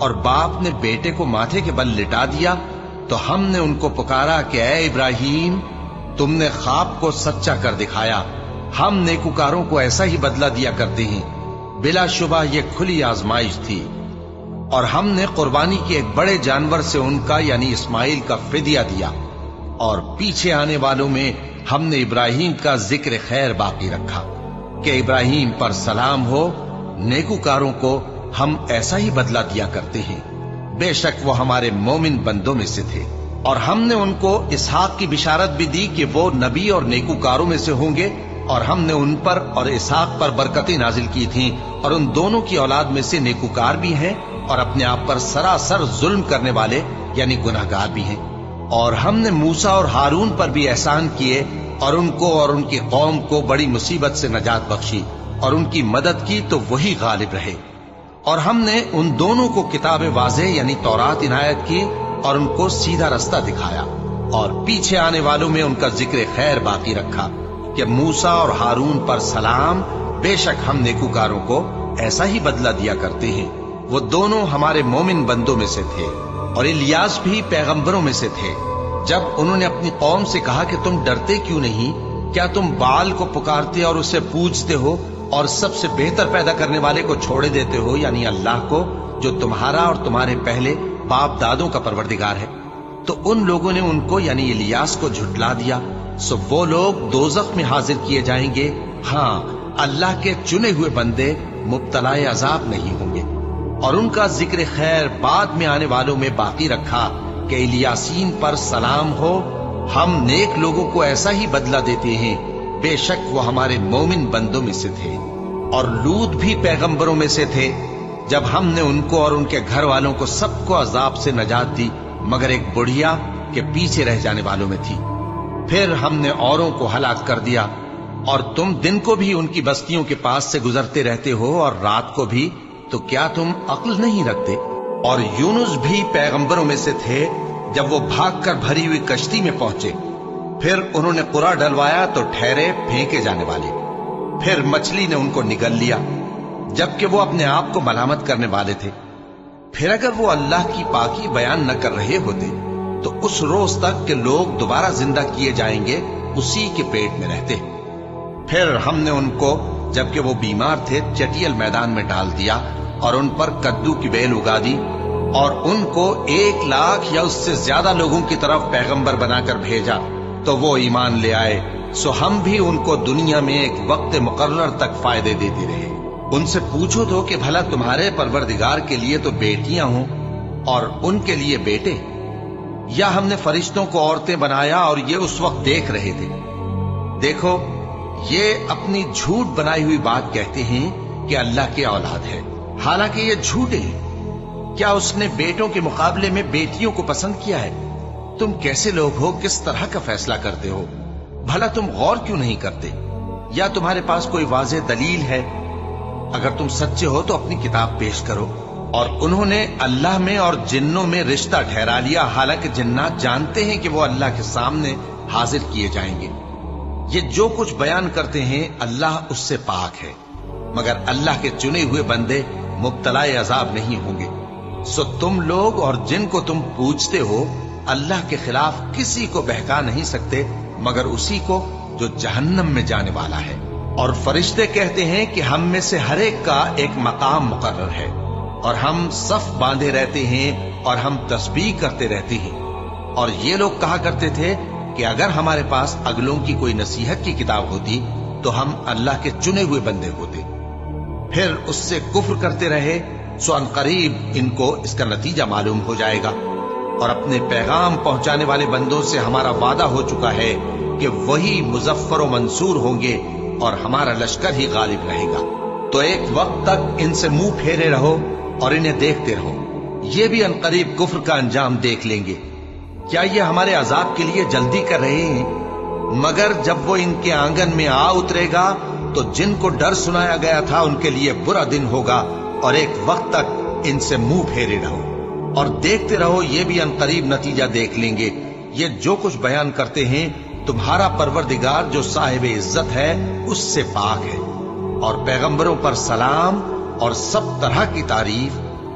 اور باپ نے بیٹے کو ماتھے کے بل لٹا دیا تو ہم نے ان کو پکارا کہ اے ابراہیم، تم نے خواب کو سچا کر دکھایا، ہم نیکوکاروں کو ایسا ہی بدلہ دیا کرتے ہیں، بلا شبہ یہ کھلی آزمائش تھی۔ اور ہم نے قربانی کے ایک بڑے جانور سے ان کا یعنی اسماعیل کا فدیہ دیا، اور پیچھے آنے والوں میں ہم نے ابراہیم کا ذکر خیر باقی رکھا کہ ابراہیم پر سلام ہو، نیکوکاروں کو ہم ایسا ہی بدلہ دیا کرتے ہیں، بے شک وہ ہمارے مومن بندوں میں سے تھے۔ اور ہم نے ان کو اسحاق کی بشارت بھی دی کہ وہ نبی اور نیکوکاروں میں سے ہوں گے، اور ہم نے ان پر اور اسحاق پر برکتیں نازل کی تھیں، اور ان دونوں کی اولاد میں سے نیکوکار بھی ہیں اور اپنے آپ پر سراسر ظلم کرنے والے یعنی گناہگار بھی ہیں۔ اور ہم نے موسیٰ اور ہارون پر بھی احسان کیے اور ان کو اور ان کی قوم کو بڑی مصیبت سے نجات بخشی اور ان کی مدد کی تو وہی غالب رہے۔ اور ہم نے ان دونوں کو کتاب واضح یعنی تورات عنایت کی اور ان کو سیدھا رستہ دکھایا، اور پیچھے آنے والوں میں ان کا ذکر خیر باقی رکھا کہ موسیٰ اور ہارون پر سلام، بے شک ہم نیکوکاروں کو ایسا ہی بدلہ دیا کرتے ہیں، وہ دونوں ہمارے مومن بندوں میں سے تھے۔ اور الیاس بھی پیغمبروں میں سے تھے۔ جب انہوں نے اپنی قوم سے کہا کہ تم ڈرتے کیوں نہیں؟ کیا تم بال کو پکارتے اور اسے پوجتے ہو اور سب سے بہتر پیدا کرنے والے کو چھوڑے دیتے ہو یعنی اللہ کو، جو تمہارا اور تمہارے پہلے باپ دادوں کا پروردگار ہے؟ تو ان لوگوں نے ان کو یعنی الیاس کو جھٹلا دیا، سو وہ لوگ دوزخ میں حاضر کیے جائیں گے۔ ہاں، اللہ کے چنے ہوئے بندے مبتلا عذاب نہیں ہوں گے۔ اور ان کا ذکر خیر بعد میں آنے والوں میں باقی رکھا کہ الیاسین پر سلام ہو، ہم نیک لوگوں کو ایسا ہی بدلہ دیتے ہیں، بے شک وہ ہمارے مومن بندوں میں سے تھے۔ اور لوط بھی پیغمبروں میں سے تھے، جب ہم نے ان کو اور ان کے گھر والوں کو سب کو عذاب سے نجات دی مگر ایک بڑھیا کے پیچھے رہ جانے والوں میں تھی۔ پھر ہم نے اوروں کو ہلاک کر دیا، اور تم دن کو بھی ان کی بستیوں کے پاس سے گزرتے رہتے ہو اور رات کو بھی، تو کیا تم عقل نہیں رکھتے؟ اور یونس بھی پیغمبروں میں سے تھے، جب وہ بھاگ کر بھری ہوئی کشتی میں پہنچے، پھر انہوں نے قرا ڈلوایا تو ٹھہرے پھینکے جانے والے، پھر مچھلی نے ان کو نگل لیا جبکہ وہ اپنے آپ کو ملامت کرنے والے تھے۔ پھر اگر وہ اللہ کی پاکی بیان نہ کر رہے ہوتے تو اس روز تک کہ لوگ دوبارہ زندہ کیے جائیں گے اسی کے پیٹ میں رہتے۔ پھر ہم نے ان کو جبکہ وہ بیمار تھے چٹیل میدان میں ڈال دیا اور ان پر کدو کی بیل اگا دی، اور ان کو 1,00,000 یا اس سے زیادہ لوگوں کی طرف پیغمبر بنا کر بھیجا تو وہ ایمان لے آئے، سو ہم بھی ان کو دنیا میں ایک وقت مقرر تک فائدے دیتے رہے۔ ان سے پوچھو تو کہ بھلا تمہارے پروردگار کے لیے تو بیٹیاں ہوں اور ان کے لیے بیٹے، یا ہم نے فرشتوں کو عورتیں بنایا اور یہ اس وقت دیکھ رہے تھے؟ دیکھو، یہ اپنی جھوٹ بنائی ہوئی بات کہتے ہیں کہ اللہ کی اولاد ہے، حالانکہ یہ جھوٹے ہیں۔ کیا اس نے بیٹوں کے مقابلے میں بیٹیوں کو پسند کیا ہے؟ تم کیسے لوگ ہو، کس طرح کا فیصلہ کرتے ہو؟ بھلا تم غور کیوں نہیں کرتے؟ یا تمہارے پاس کوئی واضح دلیل ہے؟ اگر تم سچے ہو تو اپنی کتاب پیش کرو۔ اور انہوں نے اللہ میں اور جنوں میں رشتہ ٹھہرا لیا، حالانکہ جنات جانتے ہیں کہ وہ اللہ کے سامنے حاضر کیے جائیں گے۔ یہ جو کچھ بیان کرتے ہیں اللہ اس سے پاک ہے، مگر اللہ کے چنے ہوئے بندے مبتلا عذاب نہیں ہوں گے۔ سو تم لوگ اور جن کو تم پوجتے ہو اللہ کے خلاف کسی کو بہکا نہیں سکتے مگر اسی کو جو جہنم میں جانے والا ہے۔ اور فرشتے کہتے ہیں کہ ہم میں سے ہر ایک کا ایک مقام مقرر ہے، اور ہم صف باندھے رہتے ہیں اور ہم تسبیح کرتے رہتے ہیں۔ اور یہ لوگ کہا کرتے تھے کہ اگر ہمارے پاس اگلوں کی کوئی نصیحت کی کتاب ہوتی تو ہم اللہ کے چنے ہوئے بندے ہوتے۔ پھر اس سے کفر کرتے رہے، سو ان قریب ان کو اس کا نتیجہ معلوم ہو جائے گا۔ اور اپنے پیغام پہنچانے والے بندوں سے ہمارا وعدہ ہو چکا ہے کہ وہی مظفر و منصور ہوں گے اور ہمارا لشکر ہی غالب رہے گا۔ تو ایک وقت تک ان سے منہ پھیرے رہو اور انہیں دیکھتے رہو، یہ بھی ان قریب کفر کا انجام دیکھ لیں گے۔ کیا یہ ہمارے عذاب کے لیے جلدی کر رہے ہیں؟ مگر جب وہ ان کے آنگن میں آ اترے گا تو جن کو ڈر سنایا گیا تھا ان کے لیے برا دن ہوگا، اور ایک وقت تک ان سے منہ پھیرے رہو اور دیکھتے رہو، یہ بھی ان قریب نتیجہ دیکھ لیں گے۔ یہ جو کچھ بیان کرتے ہیں تمہارا پروردگار جو صاحب عزت ہے اس سے پاک ہے۔ اور پیغمبروں پر سلام اور سب طرح کی تعریف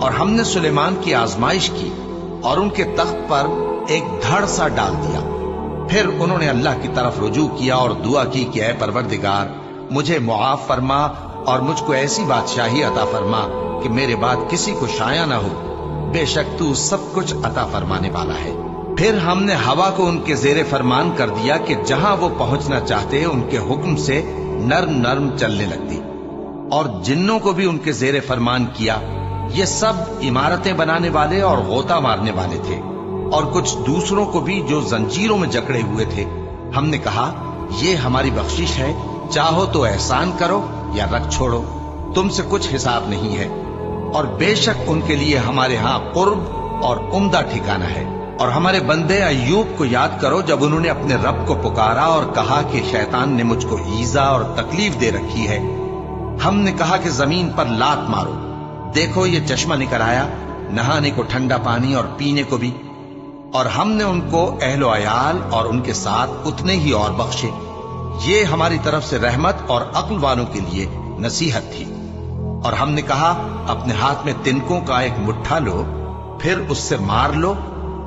اور ہم نے سلیمان کی آزمائش کی اور ان کے تخت پر ایک دھڑ سا ڈال دیا۔ پھر انہوں نے اللہ کی طرف رجوع کیا اور دعا کی کہ اے پروردگار مجھے معاف فرما اور مجھ کو ایسی بادشاہی عطا فرما کہ میرے بعد کسی کو شایع نہ ہو، بے شک تو سب کچھ عطا فرمانے والا ہے۔ پھر ہم نے ہوا کو ان کے زیر فرمان کر دیا کہ جہاں وہ پہنچنا چاہتے ان کے حکم سے نرم نرم چلنے لگتی، اور جنوں کو بھی ان کے زیر فرمان کیا۔ یہ سب عمارتیں بنانے والے اور غوطہ مارنے والے تھے، اور کچھ دوسروں کو بھی جو زنجیروں میں جکڑے ہوئے تھے۔ ہم نے کہا یہ ہماری بخشش ہے، چاہو تو احسان کرو یا رکھ چھوڑو، تم سے کچھ حساب نہیں ہے، اور بے شک ان کے لیے ہمارے ہاں قرب اور عمدہ ٹھکانہ ہے۔ اور ہمارے بندے ایوب کو یاد کرو جب انہوں نے اپنے رب کو پکارا اور کہا کہ شیطان نے مجھ کو ایذا اور تکلیف دے رکھی ہے۔ ہم نے کہا کہ زمین پر لات مارو، دیکھو یہ چشمہ نکل آیا، نہانے کو ٹھنڈا پانی اور پینے کو بھی، اور ہم نے ان کو اہل و عیال اور ان کے ساتھ اتنے ہی اور بخشے۔ یہ ہماری طرف سے رحمت اور عقل والوں کے لیے نصیحت تھی۔ اور ہم نے کہا اپنے ہاتھ میں تنکوں کا ایک مٹھا لو، پھر اس سے مار لو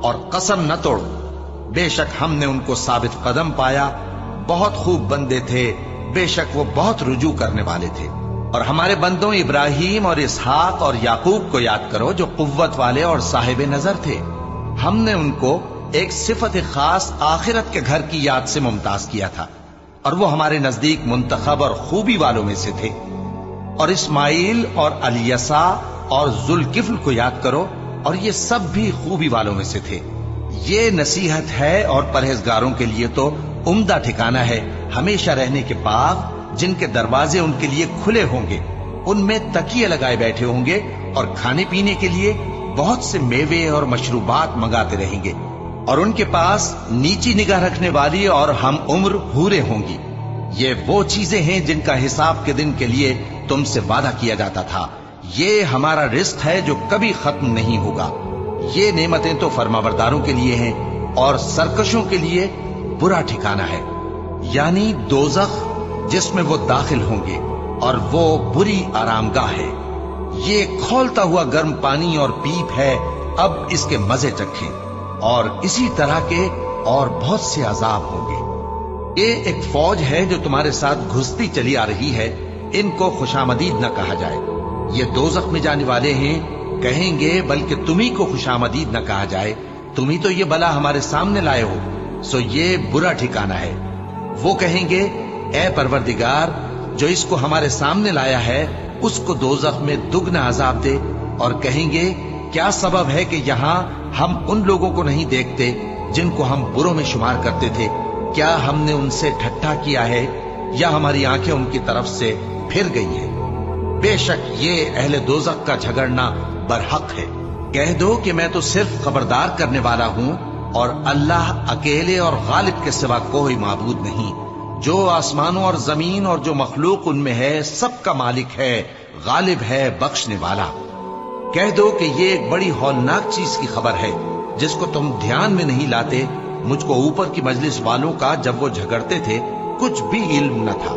اور قسم نہ توڑو، بے شک ہم نے ان کو ثابت قدم پایا، بہت خوب بندے تھے، بے شک وہ بہت رجوع کرنے والے تھے۔ اور ہمارے بندوں ابراہیم اور اسحاق اور یعقوب کو یاد کرو جو قوت والے اور صاحب نظر تھے۔ ہم نے ان کو ایک صفت خاص آخرت کے گھر کی یاد سے ممتاز کیا تھا، اور وہ ہمارے نزدیک منتخب اور خوبی والوں میں سے تھے۔ اور اسماعیل اور الیسع اور ذوالکفل کو یاد کرو، اور یہ سب بھی خوبی والوں میں سے تھے۔ یہ نصیحت ہے اور پرہیزگاروں کے لیے تو عمدہ ٹھکانہ ہے، ہمیشہ رہنے کے باغ جن کے دروازے ان کے لیے کھلے ہوں گے، ان میں تکیے لگائے بیٹھے ہوں گے، اور کھانے پینے کے لیے بہت سے میوے اور مشروبات منگاتے رہیں گے، اور ان کے پاس نیچی نگاہ رکھنے والی اور ہم عمر حوریں ہوں گی۔ یہ وہ چیزیں ہیں جن کا حساب کے دن کے لیے تم سے وعدہ کیا جاتا تھا۔ یہ ہمارا رزق ہے جو کبھی ختم نہیں ہوگا۔ یہ نعمتیں تو فرمانبرداروں کے لیے ہیں، اور سرکشوں کے لیے برا ٹھکانہ ہے، یعنی دوزخ جس میں وہ داخل ہوں گے، اور وہ بری آرامگاہ ہے۔ یہ کھولتا ہوا گرم پانی اور پیپ ہے، اب اس کے مزے چکھیں، اور اسی طرح کے اور بہت سے عذاب ہوں گے۔ یہ ایک فوج ہے جو تمہارے ساتھ گھستی چلی آ رہی ہے، ان کو خوشامدید نہ کہا جائے۔ یہ دوزخ میں جانے والے ہیں، کہیں گے بلکہ تمہیں کو خوشامدید نہ کہا جائے، تمہیں تو یہ بلا ہمارے سامنے لائے ہو، سو یہ برا ٹھکانہ ہے۔ وہ کہیں گے اے پروردگار جو اس کو ہمارے سامنے لایا ہے اس کو دوزخ میں دگنا عذاب دے، اور کہیں گے کیا سبب ہے کہ یہاں ہم ان لوگوں کو نہیں دیکھتے جن کو ہم بروں میں شمار کرتے تھے؟ کیا ہم نے ان سے ٹھٹھا کیا ہے یا ہماری آنکھیں ان کی طرف سے پھر گئی ہیں؟ بے شک یہ اہل دوزخ کا جھگڑنا برحق ہے۔ کہہ دو کہ میں تو صرف خبردار کرنے والا ہوں، اور اللہ اکیلے اور غالب کے سوا کوئی معبود نہیں، جو آسمانوں اور زمین اور جو مخلوق ان میں ہے سب کا مالک ہے، غالب ہے، بخشنے والا۔ کہہ دو کہ یہ ایک بڑی ہولناک چیز کی خبر ہے جس کو تم دھیان میں نہیں لاتے۔ مجھ کو اوپر کی مجلس والوں کا جب وہ جھگڑتے تھے کچھ بھی علم نہ تھا،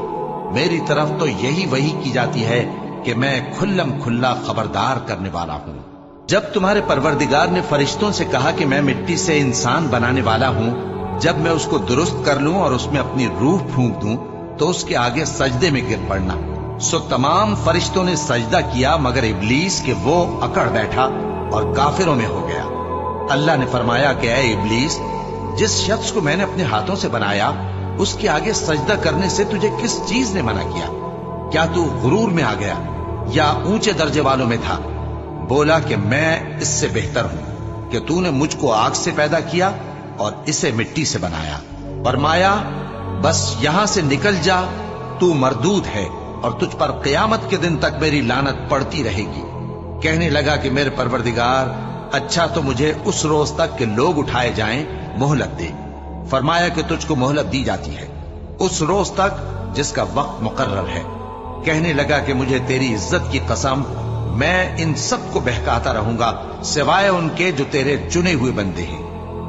میری طرف تو یہی وحی کی جاتی ہے کہ میں کھلم کھلا خبردار کرنے والا ہوں۔ جب تمہارے پروردگار نے فرشتوں سے کہا کہ میں مٹی سے انسان بنانے والا ہوں، جب میں اس کو درست کر لوں اور اس میں اپنی روح پھونک دوں تو اس کے آگے سجدے میں گر پڑنا۔ سو تمام فرشتوں نے سجدہ کیا مگر ابلیس کہ وہ اکڑ بیٹھا اور کافروں میں ہو گیا۔ اللہ نے فرمایا کہ اے ابلیس، جس شخص کو میں نے اپنے ہاتھوں سے بنایا اس کے آگے سجدہ کرنے سے تجھے کس چیز نے منع کیا؟ کیا تو غرور میں آ گیا یا اونچے درجے والوں میں تھا؟ بولا کہ میں اس سے بہتر ہوں کہ تو نے مجھ کو آگ سے پیدا کیا اور اسے مٹی سے بنایا۔ فرمایا بس یہاں سے نکل جا، تو مردود ہے اور تجھ پر قیامت کے دن تک میری لعنت پڑتی رہے گی۔ کہنے لگا کہ میرے پروردگار، اچھا تو مجھے اس روز تک کہ لوگ اٹھائے جائیں مہلت دے۔ فرمایا کہ تجھ کو مہلت دی جاتی ہے اس روز تک جس کا وقت مقرر ہے۔ کہنے لگا کہ مجھے تیری عزت کی قسم، میں ان سب کو بہکاتا رہوں گا سوائے ان کے جو تیرے چنے ہوئے بندے ہیں۔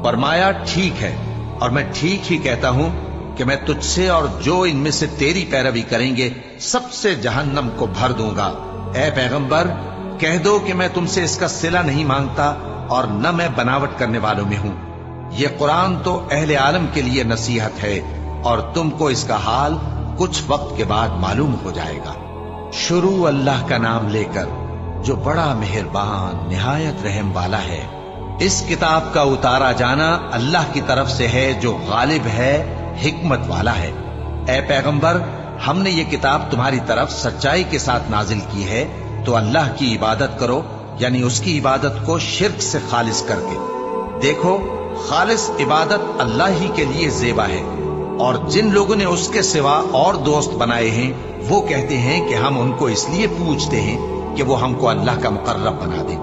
فرمایا ٹھیک ہے، اور میں ٹھیک ہی کہتا ہوں کہ میں تجھ سے اور جو ان میں سے تیری پیروی کریں گے سب سے جہنم کو بھر دوں گا۔ اے پیغمبر، کہہ دو کہ میں تم سے اس کا صلہ نہیں مانگتا اور نہ میں بناوٹ کرنے والوں میں ہوں۔ یہ قرآن تو اہل عالم کے لیے نصیحت ہے اور تم کو اس کا حال کچھ وقت کے بعد معلوم ہو جائے گا۔ شروع اللہ کا نام لے کر جو بڑا مہربان نہایت رحم والا ہے۔ اس کتاب کا اتارا جانا اللہ کی طرف سے ہے جو غالب ہے، حکمت والا ہے۔ اے پیغمبر، ہم نے یہ کتاب تمہاری طرف سچائی کے ساتھ نازل کی ہے، تو اللہ کی عبادت کرو، یعنی اس کی عبادت کو شرک سے خالص کر کے۔ دیکھو، خالص عبادت اللہ ہی کے لیے زیبا ہے، اور جن لوگوں نے اس کے سوا اور دوست بنائے ہیں وہ کہتے ہیں کہ ہم ان کو اس لیے پوجتے ہیں کہ وہ ہم کو اللہ کا مقرب بنا دے۔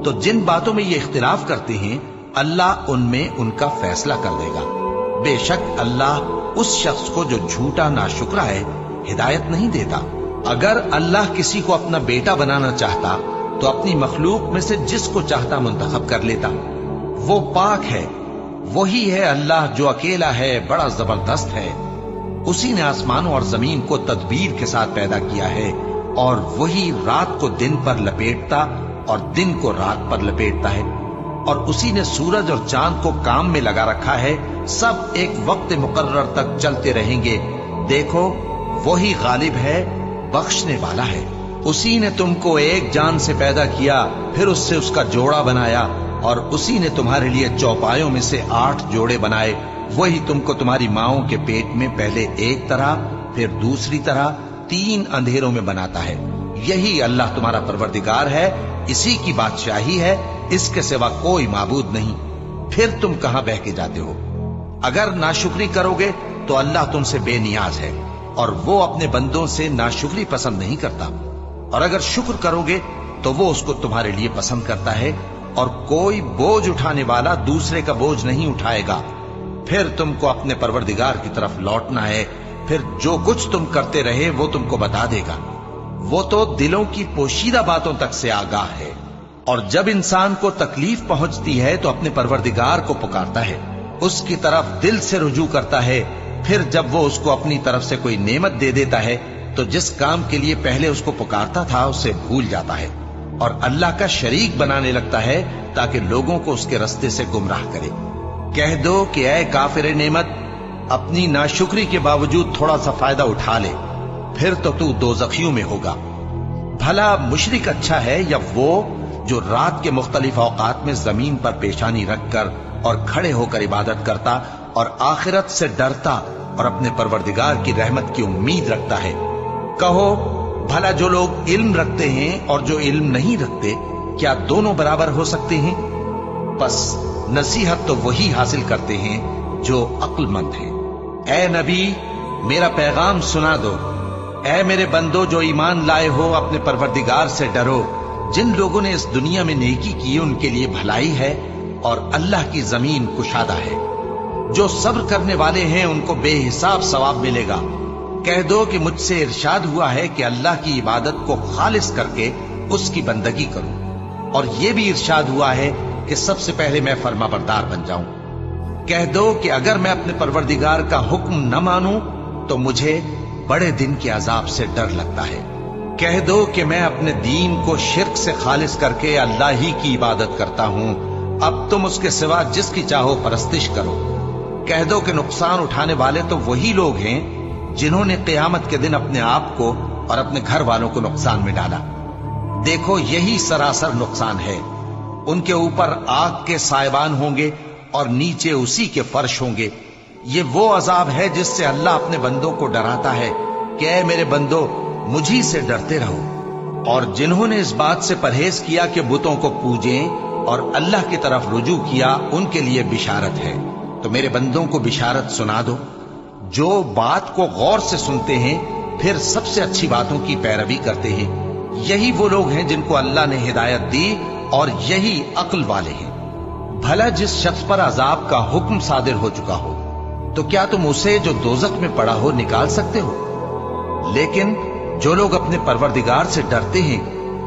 تو جن باتوں میں یہ اختلاف کرتے ہیں اللہ ان میں ان کا فیصلہ کر دے گا۔ بے شک اللہ اس شخص کو جو جھوٹا ناشکرا ہے ہدایت نہیں دیتا۔ اگر اللہ کسی کو اپنا بیٹا بنانا چاہتا تو اپنی مخلوق میں سے جس کو چاہتا منتخب کر لیتا۔ وہ پاک ہے، وہی ہے اللہ جو اکیلا ہے، بڑا زبردست ہے۔ اسی نے آسمانوں اور زمین کو تدبیر کے ساتھ پیدا کیا ہے، اور وہی رات کو دن پر لپیٹتا اور دن کو رات پر لپیٹتا ہے، اور اسی نے سورج اور چاند کو کام میں لگا رکھا ہے، سب ایک وقت مقرر تک چلتے رہیں گے۔ دیکھو، وہی غالب ہے، بخشنے والا ہے۔ اسی نے تم کو ایک جان سے پیدا کیا، پھر اس سے اس کا جوڑا بنایا، اور اسی نے تمہارے لیے چوپایوں میں سے 8 جوڑے بنائے۔ وہی تم کو تمہاری ماؤں کے پیٹ میں پہلے ایک طرح، پھر دوسری طرح 3 اندھیروں میں بناتا ہے۔ یہی اللہ تمہارا پروردگار ہے، اسی کی بادشاہی ہے، اس کے سوا کوئی معبود نہیں۔ پھر تم کہاں بہ کے جاتے ہو؟ اگر ناشکری کرو گے تو اللہ تم سے بے نیاز ہے، اور وہ اپنے بندوں سے ناشکری پسند نہیں کرتا، اور اگر شکر کرو گے تو وہ اس کو تمہارے لیے پسند کرتا ہے، اور کوئی بوجھ اٹھانے والا دوسرے کا بوجھ نہیں اٹھائے گا۔ پھر تم کو اپنے پروردگار کی طرف لوٹنا ہے، پھر جو کچھ تم کرتے رہے وہ تم کو بتا دے گا۔ وہ تو دلوں کی پوشیدہ باتوں تک سے آگاہ ہے، اور جب انسان کو تکلیف پہنچتی ہے تو اپنے پروردگار کو پکارتا ہے، اس کی طرف دل سے رجوع کرتا ہے۔ پھر جب وہ اس کو اپنی طرف سے کوئی نعمت دے دیتا ہے تو جس کام کے لیے پہلے اس کو پکارتا تھا اسے بھول جاتا ہے، اور اللہ کا شریک بنانے لگتا ہے تاکہ لوگوں کو اس کے رستے سے گمراہ کرے۔ کہہ دو کہ اے کافر نعمت، اپنی ناشکری کے باوجود تھوڑا سا فائدہ اٹھا لے، پھر تو دوزخیوں میں ہوگا۔ بھلا مشرک اچھا ہے یا وہ جو رات کے مختلف اوقات میں زمین پر پیشانی رکھ کر اور کھڑے ہو کر عبادت کرتا اور آخرت سے ڈرتا اور اپنے پروردگار کی رحمت کی امید رکھتا ہے۔ کہو، بھلا جو لوگ علم رکھتے ہیں اور جو علم نہیں رکھتے، کیا دونوں برابر ہو سکتے ہیں؟ بس نصیحت تو وہی حاصل کرتے ہیں جو عقل مند ہیں۔ اے نبی، میرا پیغام سنا دو۔ اے میرے بندو جو ایمان لائے ہو، اپنے پروردگار سے ڈرو۔ جن لوگوں نے اس دنیا میں نیکی کی ان کے لیے بھلائی ہے، اور اللہ کی زمین کشادہ ہے۔ جو صبر کرنے والے ہیں ان کو بے حساب ثواب ملے گا۔ کہہ دو کہ مجھ سے ارشاد ہوا ہے کہ اللہ کی عبادت کو خالص کر کے اس کی بندگی کروں، اور یہ بھی ارشاد ہوا ہے کہ سب سے پہلے میں فرما بردار بن جاؤں۔ کہہ دو کہ اگر میں اپنے پروردگار کا حکم نہ مانوں تو مجھے بڑے دن کے عذاب سے ڈر لگتا ہے۔ کہہ دو کہ میں اپنے دین کو شرک سے خالص کر کے اللہ ہی کی عبادت کرتا ہوں، اب تم اس کے سوا جس کی چاہو پرستش کرو۔ کہہ دو کہ نقصان اٹھانے والے تو وہی لوگ ہیں جنہوں نے قیامت کے دن اپنے آپ کو اور اپنے گھر والوں کو نقصان میں ڈالا۔ دیکھو، یہی سراسر نقصان ہے۔ ان کے اوپر آگ کے سائبان ہوں گے اور نیچے اسی کے فرش ہوں گے۔ یہ وہ عذاب ہے جس سے اللہ اپنے بندوں کو ڈراتا ہے کہ اے میرے بندو، مجھی سے ڈرتے رہو۔ اور جنہوں نے اس بات سے پرہیز کیا کہ بتوں کو پوجیں اور اللہ کی طرف رجوع کیا، ان کے لیے بشارت ہے۔ تو میرے بندوں کو بشارت سنا دو، جو بات کو غور سے سنتے ہیں پھر سب سے اچھی باتوں کی پیروی کرتے ہیں۔ یہی وہ لوگ ہیں جن کو اللہ نے ہدایت دی، اور یہی عقل والے ہیں۔ بھلا جس شخص پر عذاب کا حکم صادر ہو چکا ہو، تو کیا تم اسے جو دوزخ میں پڑا ہو نکال سکتے ہو؟ لیکن جو لوگ اپنے پروردگار سے ڈرتے ہیں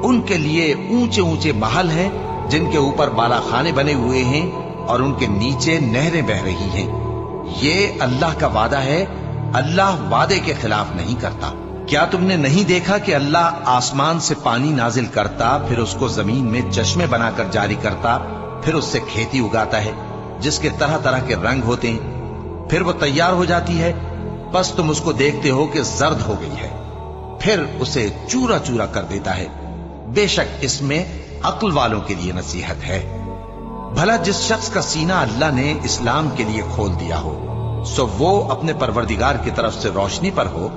ان کے لیے اونچے اونچے محل ہیں جن کے اوپر بالا خانے بنے ہوئے ہیں اور ان کے نیچے نہریں بہ رہی ہیں۔ یہ اللہ کا وعدہ ہے، اللہ وعدے کے خلاف نہیں کرتا۔ کیا تم نے نہیں دیکھا کہ اللہ آسمان سے پانی نازل کرتا، پھر اس کو زمین میں چشمے بنا کر جاری کرتا، پھر اس سے کھیتی اگاتا ہے جس کے طرح طرح کے رنگ ہوتے ہیں، پھر وہ تیار ہو جاتی ہے، بس تم اس کو دیکھتے ہو کہ زرد ہو گئی ہے، پھر اسے چورا چورا کر دیتا ہے۔ بے شک اس میں عقل والوں کے لیے نصیحت ہے۔ بھلا جس شخص کا سینہ اللہ نے اسلام کے لیے کھول دیا ہو، سو وہ اپنے پروردگار کی طرف سے روشنی پر ہو،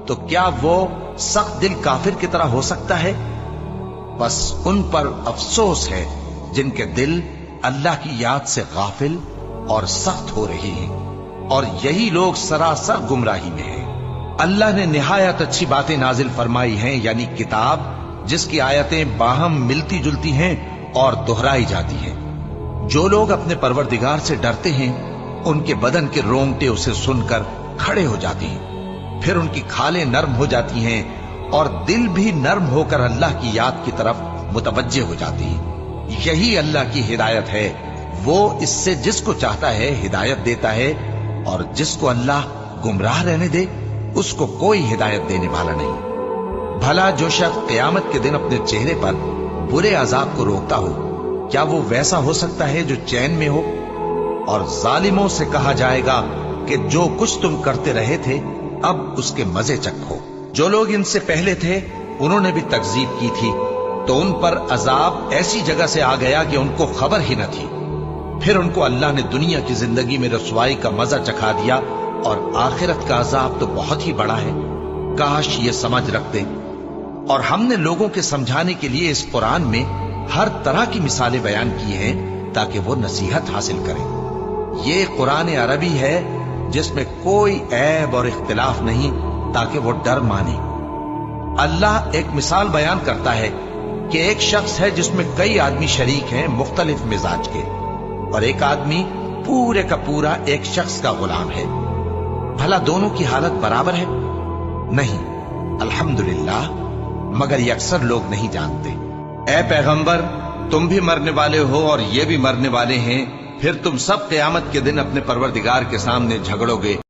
تو کیا وہ سخت دل کافر کی طرح ہو سکتا ہے؟ بس ان پر افسوس ہے جن کے دل اللہ کی یاد سے غافل اور سخت ہو رہے ہیں، اور یہی لوگ سراسر گمراہی میں ہیں۔ اللہ نے نہایت اچھی باتیں نازل فرمائی ہیں، یعنی کتاب جس کی آیتیں باہم ملتی جلتی ہیں اور دہرائی جاتی ہیں۔ جو لوگ اپنے پروردگار سے ڈرتے ہیں ان کے بدن کے رونگٹے اسے سن کر کھڑے ہو جاتے ہیں، پھر ان کی کھالیں نرم ہو جاتی ہیں اور دل بھی نرم ہو کر اللہ کی یاد کی طرف متوجہ ہو جاتے ہیں۔ یہی اللہ کی ہدایت ہے، وہ اس سے جس کو چاہتا ہے ہدایت دیتا ہے، اور جس کو اللہ گمراہ رہنے دے اس کو کوئی ہدایت دینے والا نہیں۔ بھلا جو شخص قیامت کے دن اپنے چہرے پر برے عذاب کو روکتا ہو، کیا وہ ویسا ہو سکتا ہے جو چین میں ہو؟ اور ظالموں سے کہا جائے گا کہ جو کچھ تم کرتے رہے تھے اب اس کے مزے چکھو۔ جو لوگ ان سے پہلے تھے انہوں نے بھی تکذیب کی تھی، تو ان پر عذاب ایسی جگہ سے آ گیا کہ ان کو خبر ہی نہ تھی۔ پھر ان کو اللہ نے دنیا کی زندگی میں رسوائی کا مزہ چکھا دیا، اور آخرت کا عذاب تو بہت ہی بڑا ہے۔ کاش یہ سمجھ رکھتے۔ اور ہم نے لوگوں کے سمجھانے کے لیے اس قرآن میں ہر طرح کی مثالیں بیان کی ہیں تاکہ وہ نصیحت حاصل کریں۔ یہ قرآن عربی ہے جس میں کوئی عیب اور اختلاف نہیں، تاکہ وہ ڈر مانے۔ اللہ ایک مثال بیان کرتا ہے کہ ایک شخص ہے جس میں کئی آدمی شریک ہیں مختلف مزاج کے، اور ایک آدمی پورے کا پورا ایک شخص کا غلام ہے۔ بھلا دونوں کی حالت برابر ہے؟ نہیں، الحمدللہ، مگر یہ اکثر لوگ نہیں جانتے۔ اے پیغمبر، تم بھی مرنے والے ہو اور یہ بھی مرنے والے ہیں، پھر تم سب قیامت کے دن اپنے پروردگار کے سامنے جھگڑو گے۔